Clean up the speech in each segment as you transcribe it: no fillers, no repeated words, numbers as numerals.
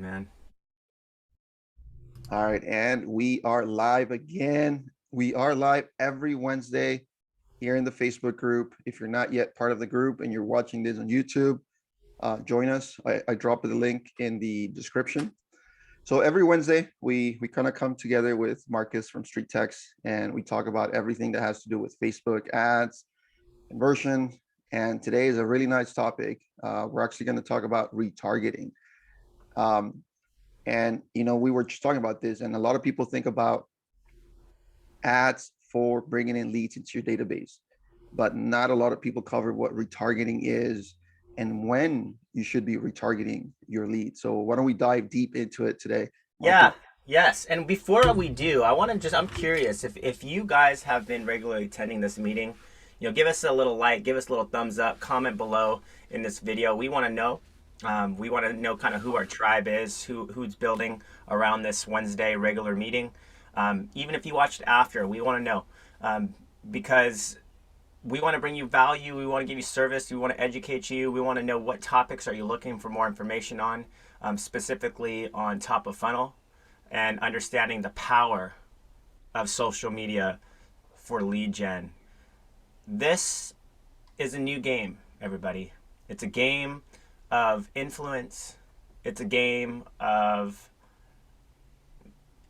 man. All right, and we are live again. We are live every Wednesday here in the Facebook group. If you're not yet part of the group and you're watching this on YouTube, join us. I dropped the link in the description. So every Wednesday, we kind of come together with Markus from Street Text, and we talk about everything that has to do with Facebook ads, conversion. And today is a really nice topic. We're actually going to talk about retargeting. Um, and we were just talking about this, and a lot of people think about ads for bringing in leads into your database, but not a lot of people cover what retargeting is and when you should be retargeting your lead. So why don't we dive deep into it today, Marcus? Yeah, yes. And before we do, I'm curious if you guys have been regularly attending this meeting, give us a little like, give us a little thumbs up, comment below in this video. We want to know. We want to know kind of who our tribe is, who's building around this Wednesday regular meeting. Even if you watched after, we want to know because we want to bring you value. We want to give you service. We want to educate you. We want to know what topics are you looking for more information on, specifically on top of funnel and understanding the power of social media for lead gen. This is a new game, everybody. It's a game of influence. It's a game of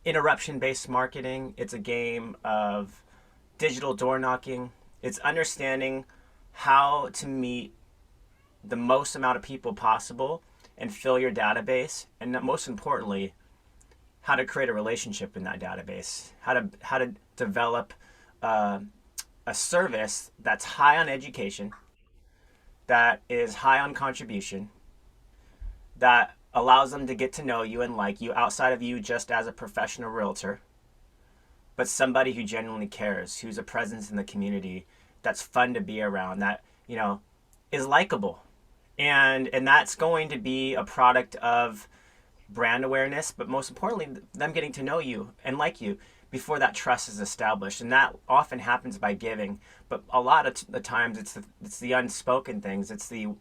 interruption based marketing. It's a game of digital door knocking. It's understanding how to meet the most amount of people possible and fill your database, and most importantly, how to create a relationship in that database, how to develop a service that's high on education, that is high on contribution, that allows them to get to know you and like you outside of you just as a professional realtor, but somebody who genuinely cares, who's a presence in the community, that's fun to be around, that is likable, and that's going to be a product of brand awareness, but most importantly, them getting to know you and like you before that trust is established. And that often happens by giving, but a lot of the times it's the unspoken things. It's the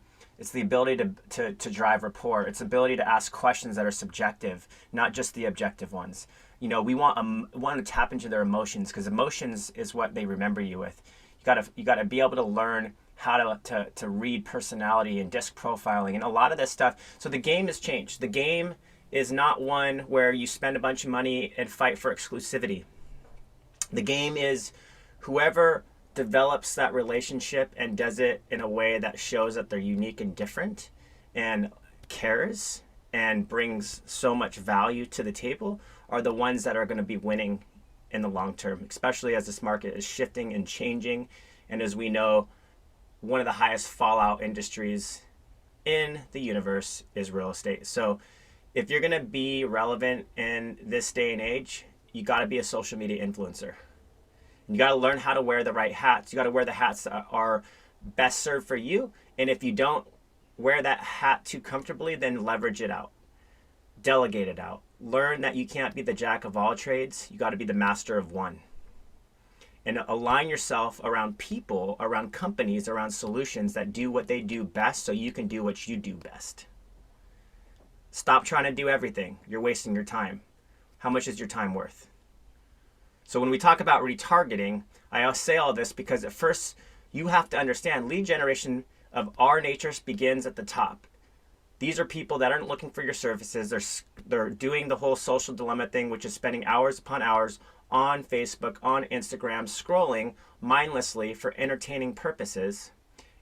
ability to drive rapport. It's the ability to ask questions that are subjective, not just the objective ones. We want to tap into their emotions, because emotions is what they remember you with. You gotta be able to learn how to read personality and disc profiling and a lot of this stuff. So the game has changed. The game is not one where you spend a bunch of money and fight for exclusivity. The game is whoever develops that relationship and does it in a way that shows that they're unique and different and cares and brings so much value to the table are the ones that are going to be winning in the long term, especially as this market is shifting and changing. And as we know, one of the highest fallout industries in the universe is real estate. So if you're going to be relevant in this day and age, you got to be a social media influencer. You got to learn how to wear the right hats. You got to wear the hats that are best served for you. And if you don't wear that hat too comfortably, then leverage it out. Delegate it out. Learn that you can't be the jack of all trades. You got to be the master of one. And align yourself around people, around companies, around solutions that do what they do best so you can do what you do best. Stop trying to do everything. You're wasting your time. How much is your time worth? So when we talk about retargeting, I say all this because at first you have to understand lead generation of our natures begins at the top. These are people that aren't looking for your services. They're doing the whole social dilemma thing, which is spending hours upon hours on Facebook, on Instagram, scrolling mindlessly for entertaining purposes,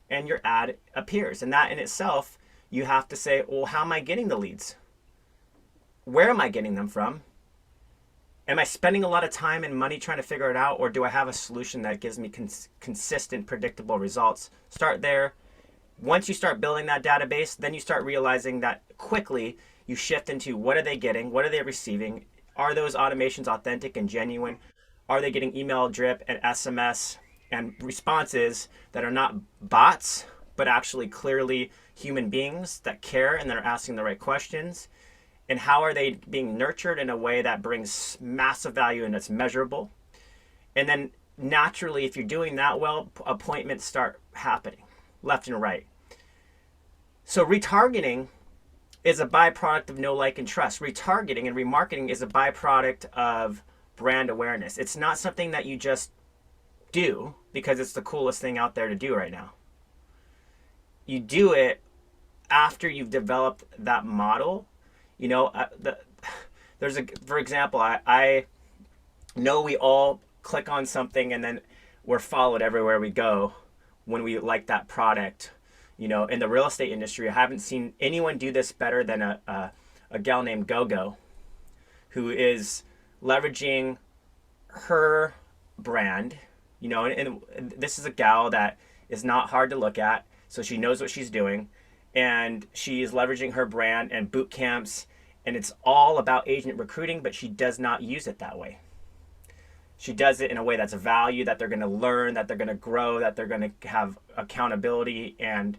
and your ad appears. And that in itself, you have to say, well, how am I getting the leads? Where am I getting them from? Am I spending a lot of time and money trying to figure it out, or do I have a solution that gives me consistent, predictable results? Start there. Once you start building that database, then you start realizing that quickly you shift into what are they getting? What are they receiving? Are those automations authentic and genuine? Are they getting email drip and SMS and responses that are not bots, but actually clearly human beings that care and that are asking the right questions? And how are they being nurtured in a way that brings massive value and it's measurable? And then naturally, if you're doing that well, appointments start happening left and right. So retargeting is a byproduct of know, like, and trust. Retargeting and remarketing is a byproduct of brand awareness. It's not something that you just do because it's the coolest thing out there to do right now. You do it after you've developed that model. You know, there's a, for example, I know we all click on something and then we're followed everywhere we go when we like that product. You know, in the real estate industry, I haven't seen anyone do this better than a gal named Gogo, who is leveraging her brand. You know, and this is a gal that is not hard to look at, so she knows what she's doing, and she is leveraging her brand and boot camps, and it's all about agent recruiting, but she does not use it that way. She does it in a way that's a value, that they're going to learn, that they're going to grow, that they're going to have accountability, and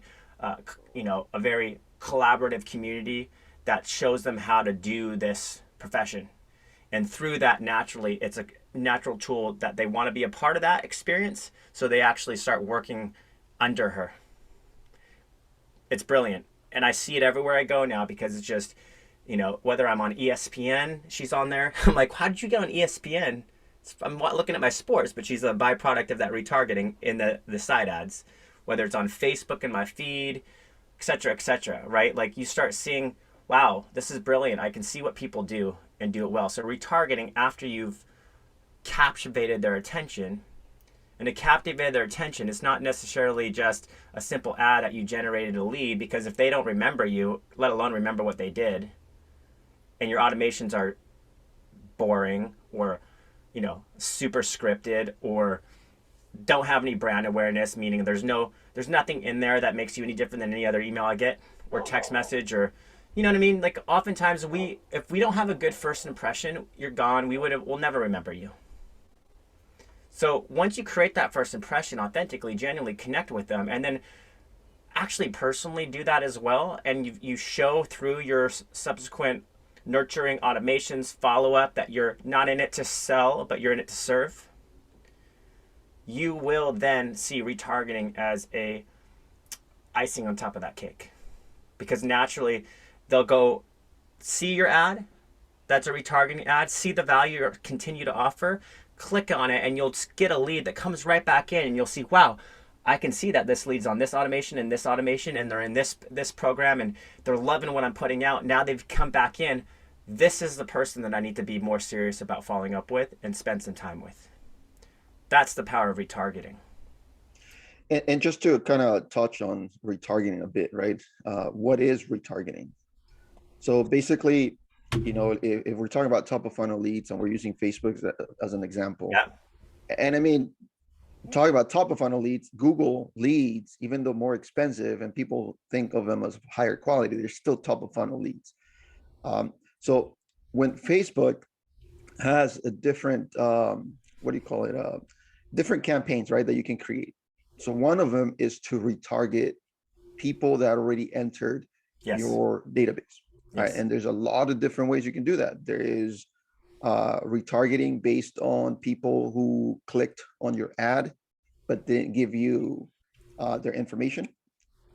you know, a very collaborative community that shows them how to do this profession. And through that, naturally, it's a natural tool that they want to be a part of that experience, so they actually start working under her. It's brilliant, and I see it everywhere I go now, because it's just, you know, whether I'm on ESPN, she's on there. I'm like, how did you get on ESPN? I'm looking at my sports, but she's a byproduct of that retargeting in the side ads, whether it's on Facebook in my feed, et cetera, right? Like, you start seeing, wow, this is brilliant. I can see what people do and do it well. So retargeting, after you've captivated their attention, and to captivate their attention, it's not necessarily just a simple ad that you generated a lead, because if they don't remember you, let alone remember what they did, and your automations are boring, or, you know, super scripted, or don't have any brand awareness, meaning there's nothing in there that makes you any different than any other email I get or text message, or, you know what I mean? Like, oftentimes if we don't have a good first impression, you're gone. We'll never remember you. So once you create that first impression authentically, genuinely connect with them, and then actually personally do that as well, and you show through your subsequent nurturing automations, follow up, that you're not in it to sell, but you're in it to serve, you will then see retargeting as a icing on top of that cake. Because naturally, they'll go see your ad, that's a retargeting ad, see the value you continue to offer, click on it, and you'll get a lead that comes right back in, and you'll see, wow, I can see that this lead's on this automation and this automation, and they're in this program, and they're loving what I'm putting out. Now they've come back in. This is the person that I need to be more serious about following up with and spend some time with. That's the power of retargeting. And just to kind of touch on retargeting a bit, right? What is retargeting? So basically, you know, if we're talking about top of funnel leads and we're using Facebook as an example, Yeah. and I mean, talking about top of funnel leads, Google leads, even though more expensive and people think of them as higher quality, they're still top of funnel leads. So when Facebook has a different, what do you call it? Different campaigns, right, that you can create. So one of them is to retarget people that already entered your database, right? And there's a lot of different ways you can do that. There is retargeting based on people who clicked on your ad, but didn't give you their information.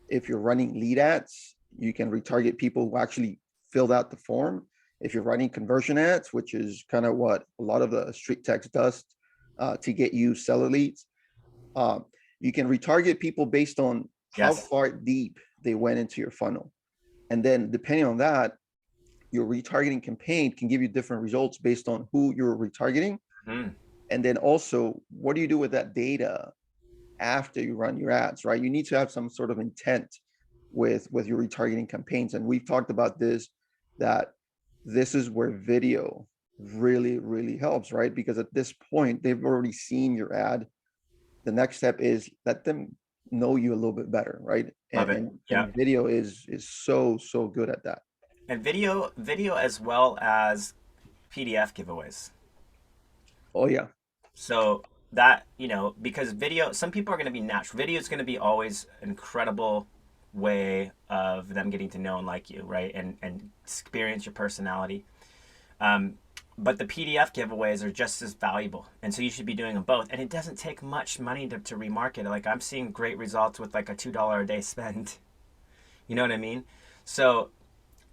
If you're running lead ads, you can retarget people who actually filled out the form. If you're running conversion ads, which is kind of what a lot of the street text does to get you seller leads, you can retarget people based on how far deep they went into your funnel. And then depending on that, your retargeting campaign can give you different results based on who you're retargeting. And then also, what do you do with that data after you run your ads, right? You need to have some sort of intent with your retargeting campaigns. And we've talked about this, that this is where video really, really helps, right? Because at this point, they've already seen your ad. The next step is let them know you a little bit better, right? And video is so good at that. And video as well as PDF giveaways. Oh yeah. So that, you know, because video, some people are going to be natural. Video is going to be always an incredible way of them getting to know and like you, right? And experience your personality. But the PDF giveaways are just as valuable. And so you should be doing them both. And it doesn't take much money to remarket. Like, I'm seeing great results with like a $2 a day spend. You know what I mean? So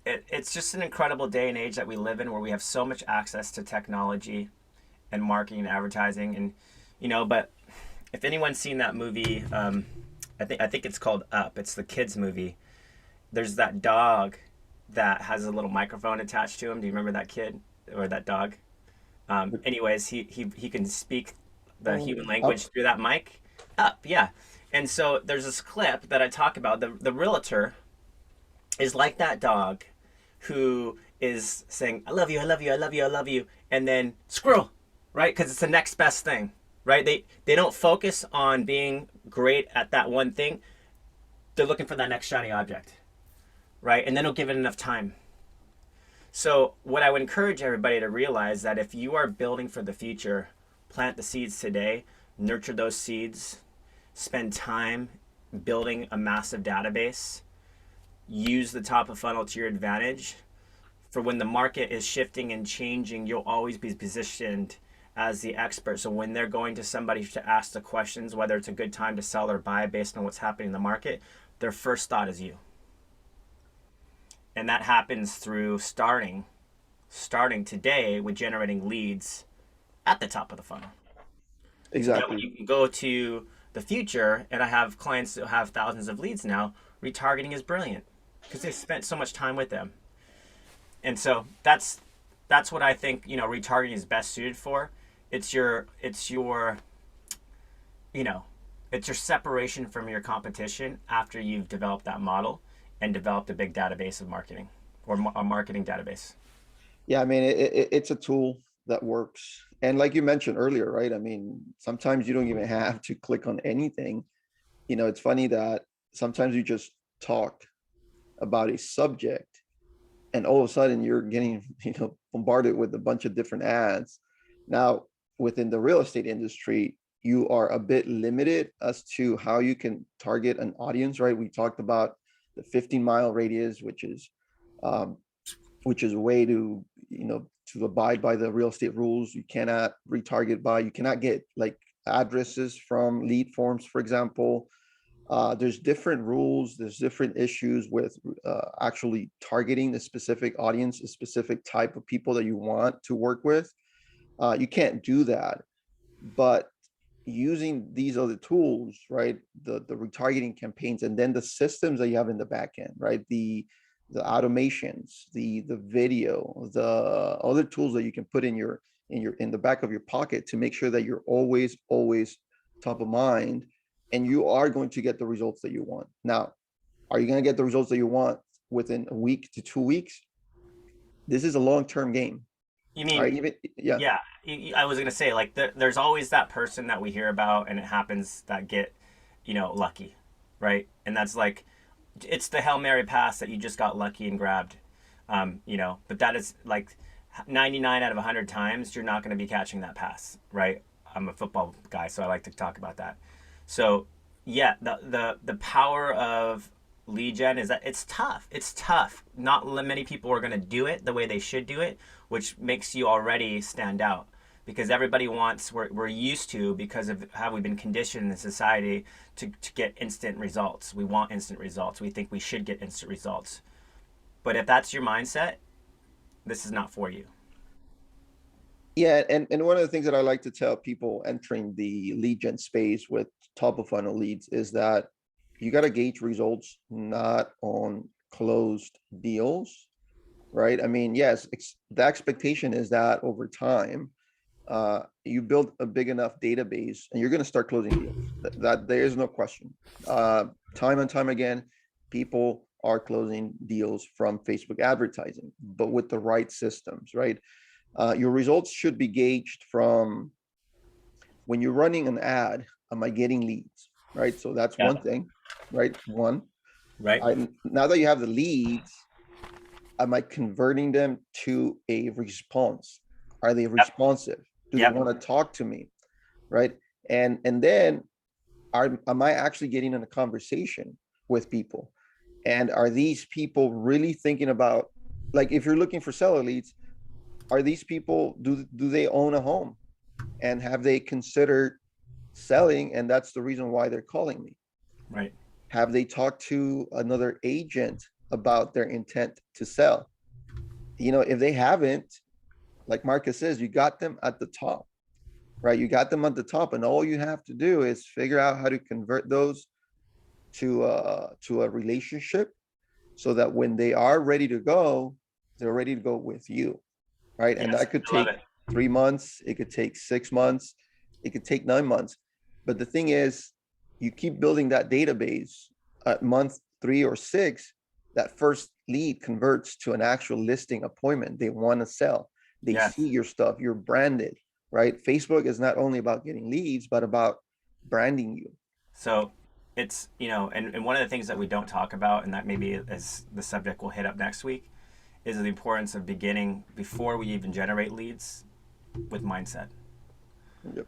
it's just an incredible day and age that we live in, where we have so much access to technology and marketing and advertising, and but if anyone's seen that movie, I think it's called Up. It's the kids movie. There's that dog that has a little microphone attached to him. Do you remember that kid or that dog? Anyways, he can speak the Oh, human language up. through that mic. Up, yeah. And so there's this clip that I talk about. The realtor is like that dog who is saying, I love you, I love you, I love you, I love you, and then squirrel, right? Because it's the next best thing, right? They don't focus on being great at that one thing. They're looking for that next shiny object, right? And then they'll give it enough time. So what I would encourage everybody to realize, that if you are building for the future, plant the seeds today, nurture those seeds, spend time building a massive database, use the top of funnel to your advantage. For when the market is shifting and changing, you'll always be positioned as the expert. So when they're going to somebody to ask the questions, whether it's a good time to sell or buy based on what's happening in the market, their first thought is you. And that happens through starting today with generating leads at the top of the funnel. So that when Exactly. you can go to the future, and I have clients that have thousands of leads now, retargeting is brilliant because they spent so much time with them. And so that's what I think, retargeting is best suited for. It's your you know it's your separation from your competition after you've developed that model and developed a big database of marketing, or a marketing database. Yeah, I mean, it's a tool that works. And like you mentioned earlier, right? I mean, sometimes you don't even have to click on anything. It's funny that sometimes you just talk about a subject and all of a sudden you're getting, bombarded with a bunch of different ads. Now, within the real estate industry, you are a bit limited as to how you can target an audience, right? We talked about the 15-mile radius, um, which is a way to abide by the real estate rules. You cannot retarget you cannot get like addresses from lead forms, for example. There's different rules, there's different issues with actually targeting a specific audience, a specific type of people that you want to work with. You can't do that. But using these other tools, right? The retargeting campaigns, and then the systems that you have in the back end, right? The automations, the video, the other tools that you can put in the back of your pocket to make sure that you're always top of mind, and you are going to get the results that you want. Now, are you going to get the results that you want within a week to 2 weeks? This is a long-term game. You All right, mean, even yeah, yeah, I was gonna say, like, there's always that person that we hear about, and it happens, that get, lucky, right? And that's like, it's the Hail Mary pass that you just got lucky and grabbed, but that is like 99 out of 100 times you're not going to be catching that pass, right? I'm a football guy, so I like to talk about that. So yeah, the power of lead gen is that it's tough. It's tough. Not many people are going to do it the way they should do it, which makes you already stand out, because everybody wants, we're used to, because of how we've been conditioned in society to get instant results. We want instant results. We think we should get instant results. But if that's your mindset, this is not for you. yeah, and one of the things that I like to tell people entering the lead gen space with top of funnel leads is that you got to gauge results not on closed deals, right? I mean, yes, the expectation is that over time, you build a big enough database and you're going to start closing deals. That there is no question. Time and time again, people are closing deals from Facebook advertising, but with the right systems, right? Your results should be gauged from when you're running an ad. Am I getting leads, right? So that's Yeah. one thing, right? One. Right. Now that you have the leads, am I converting them to a response? Are they Yep. responsive? Do they Yep. want to talk to me? Right. And then am I actually getting in a conversation with people? And are these people really thinking about, like, if you're looking for seller leads, are these people, do they own a home? And have they considered selling? And that's the reason why they're calling me. Right. Have they talked to another agent about their intent to sell. If they haven't, like Marcus says, you got them at the top, right? You got them at the top, and all you have to do is figure out how to convert those to a relationship, so that when they are ready to go, they're ready to go with you, right? And Yes, that could I love take it. 3 months, it could take 6 months, it could take 9 months. But the thing is, you keep building that database. At month 3 or 6, that first lead converts to an actual listing appointment. They want to sell. They Yes. see your stuff. You're branded, right? Facebook is not only about getting leads, but about branding you. So it's, and one of the things that we don't talk about, and that maybe is the subject we'll hit up next week, is the importance of beginning before we even generate leads with mindset. Yep.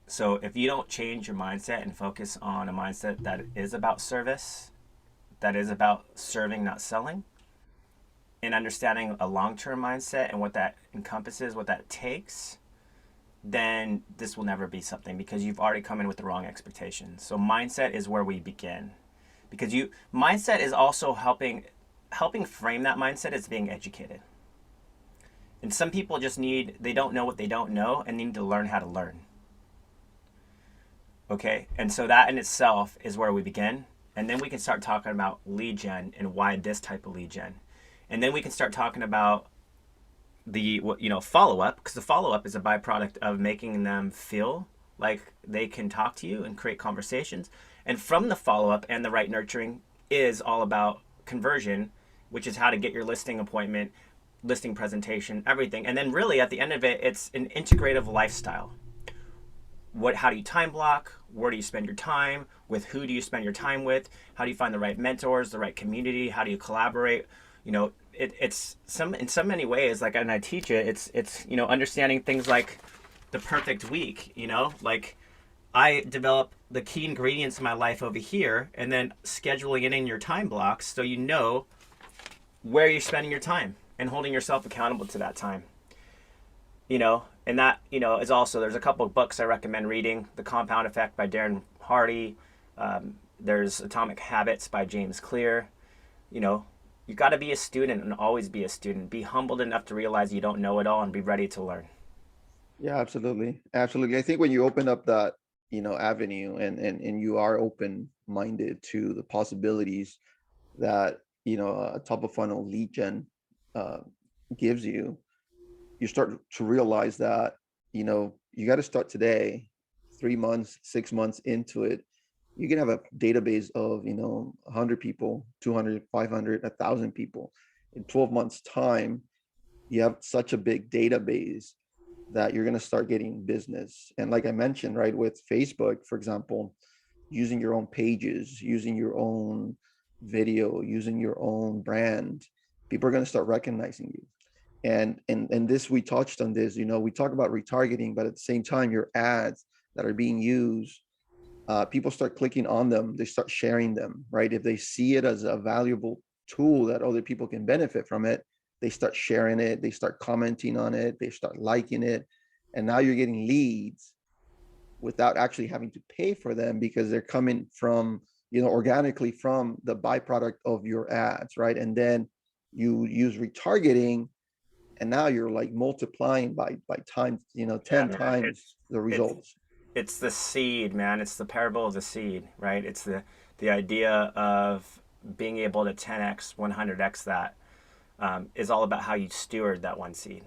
So if you don't change your mindset and focus on a mindset that is about service, that is about serving, not selling, and understanding a long term mindset and what that encompasses, what that takes, then this will never be something because you've already come in with the wrong expectations. So mindset is where we begin. Because you mindset is also helping frame that mindset as being educated. And some people just they don't know what they don't know and need to learn how to learn. Okay? And so that in itself is where we begin. And then we can start talking about lead gen and why this type of lead gen. And then we can start talking about the follow up, because the follow up is a byproduct of making them feel like they can talk to you and create conversations. And from the follow up and the right nurturing is all about conversion, which is how to get your listing appointment, listing presentation, everything. And then really at the end of it, it's an integrative lifestyle. How do you time block? Where do you spend your time? With who do you spend your time with? How do you find the right mentors, the right community? How do you collaborate? It's some in so many ways, like, and I teach it, it's understanding things like the perfect week. Like, I develop the key ingredients in my life over here, and then scheduling it in your time blocks so you know where you're spending your time and holding yourself accountable to that time. And that is also, there's a couple of books I recommend reading: The Compound Effect by Darren Hardy. There's Atomic Habits by James Clear. you know you got to be a student and always be a student. Be humbled enough to realize you don't know it all and be ready to learn. Yeah, absolutely. Absolutely. I think when you open up that, avenue, and you are open minded to the possibilities that, a top of funnel lead gen uh, gives you, you start to realize that, you got to start today. 3 months, 6 months into it, you can have a database of, 100 people, 200, 500, 1,000 people. In 12 months time, you have such a big database that you're going to start getting business. And like I mentioned, right, with Facebook, for example, using your own pages, using your own video, using your own brand, people are going to start recognizing you. And this, we touched on this, we talk about retargeting, but at the same time, your ads that are being used, people start clicking on them, they start sharing them, right? If they see it as a valuable tool that other people can benefit from it, they start sharing it, they start commenting on it, they start liking it. And now you're getting leads without actually having to pay for them, because they're coming from, organically from the byproduct of your ads, right? And then you use retargeting, and now you're like multiplying by times, Yeah, 10 man. times the It's results. it's the seed, man. It's the parable of the seed, right? It's the idea of being able to 10x, 100x that, is all about how you steward that one seed.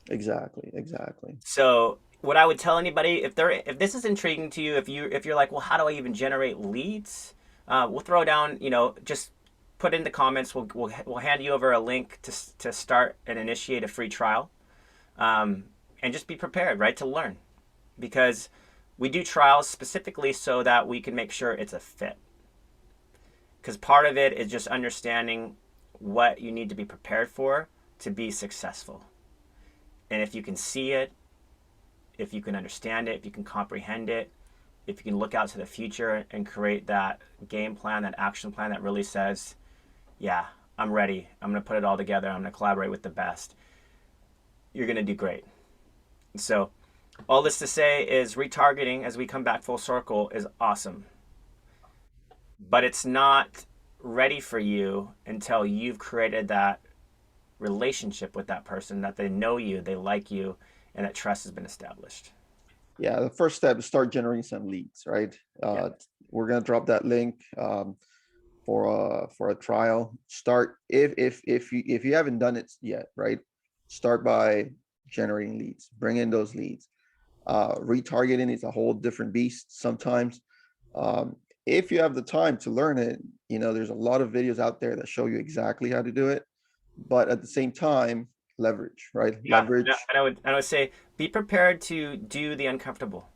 Exactly, exactly. So what I would tell anybody, if this is intriguing to you, if you're like, well, how do I even generate leads? We'll throw down, just put in the comments. We'll hand you over a link to start and initiate a free trial, and just be prepared, right, to learn, because we do trials specifically so that we can make sure it's a fit. Because part of it is just understanding what you need to be prepared for to be successful. And if you can see it, if you can understand it, if you can comprehend it, if you can look out to the future and create that game plan, that action plan that really says, yeah, I'm ready, I'm going to put it all together, I'm going to collaborate with the best, you're going to do great. So, all this to say is retargeting, as we come back full circle, is awesome. But it's not ready for you until you've created that relationship with that person, that they know you, they like you, and that trust has been established. Yeah, the first step is start generating some leads, right? Yeah. We're gonna drop that link for a trial. Start if you haven't done it yet, right? Start by generating leads. Bring in those leads. Retargeting is a whole different beast sometimes. Um, if you have the time to learn it, there's a lot of videos out there that show you exactly how to do it. But at the same time, leverage, right? Yeah. Leverage. And I would say be prepared to do the uncomfortable.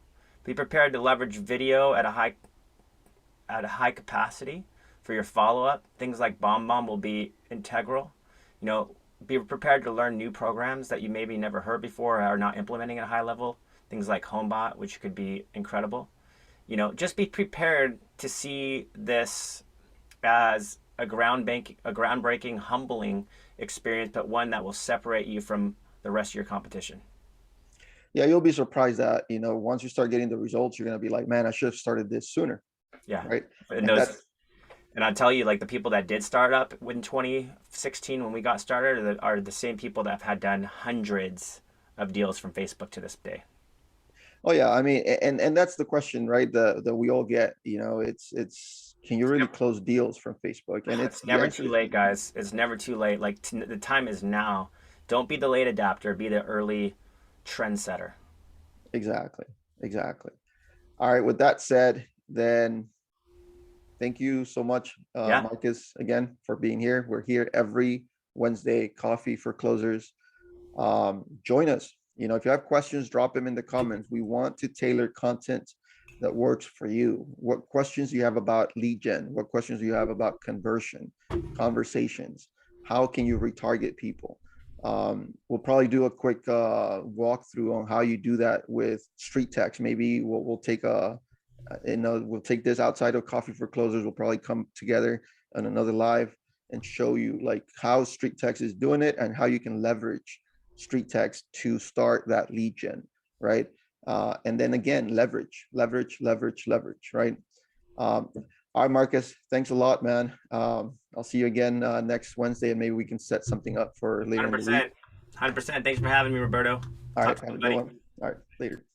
Be prepared to leverage video at a high capacity for your follow up. Things like BombBomb will be integral. You know, be prepared to learn new programs that you maybe never heard before or are not implementing at a high level. Things like HomeBot, which could be incredible. You know, just be prepared to see this as a groundbreaking, humbling experience, but one that will separate you from the rest of your competition. Yeah, you'll be surprised that, once you start getting the results, you're gonna be like, man, I should have started this sooner, Yeah, right? and And those, that's and I tell you, like the people that did start up in 2016 when we got started are the same people that have had done hundreds of deals from Facebook to this day. Oh yeah, I mean, and that's the question, right? That we all get, it's can you really close deals from Facebook? And it's It's the never answer too is late, guys. It's never too late. Like the time is now. Don't be the late adapter. Be the early trendsetter. exactly, exactly. All right, with that said, then thank you so much, Yeah, Marcus, again for being here. We're here every Wednesday, coffee for closers. Join us. If you have questions, drop them in the comments. We want to tailor content that works for you. What questions do you have about lead gen? What questions do you have about conversion, conversations? How can you retarget people? We'll probably do a quick walkthrough on how you do that with street text. Maybe we'll take we'll take this outside of coffee for closers. We'll probably come together on another live and show you like how street text is doing it and how you can leverage street text to start that lead gen, right? And then again, leverage, leverage, leverage, leverage, right? All right, Marcus, thanks a lot, man. I'll see you again next Wednesday, and maybe we can set something up for later in the week. 100%. 100%. Thanks for having me, Roberto. All Talk right, to have you, a good buddy. one. All right, later.